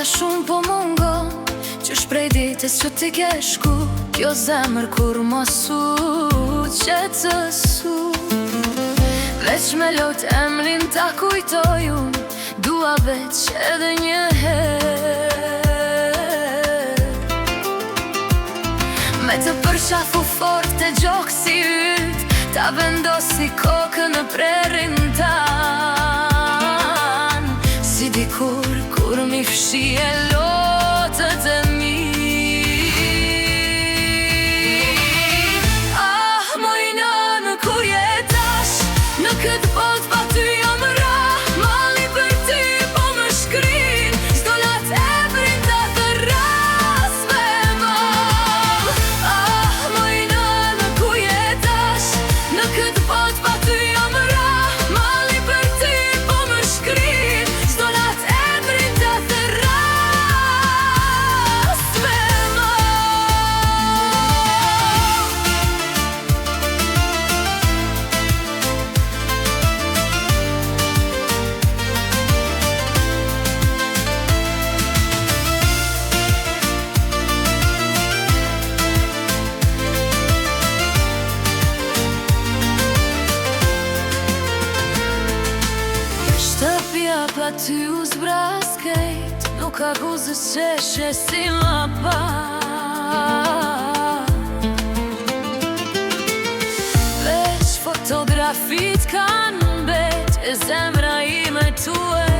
Shumë po mungon që shprej ditës që ti ke shku, kjo zemër kur mos u qetësu. Veç me lot emrin ta kujtoj unë, dua veç edhe një herë. Me të përshafu fort të gjokë si yt, ta vendosi kokën në prerin tan. Si dikur kur mi fshi e lotët e mi. Ah, mojnën kur jetash në këtë botë pa ty jam ra. Mali për ty po më shkrin, s'do lat e brinda të ras me mam. Ah, mojnën kur jetash në këtë botë pa ty jam ra. Mali për ty po më shkrin, s'do lat e pa ty u zbraskejt, nuk ka guzës qeshe si ma pa. Veç fotografit kanë mbet, e zemra ime tue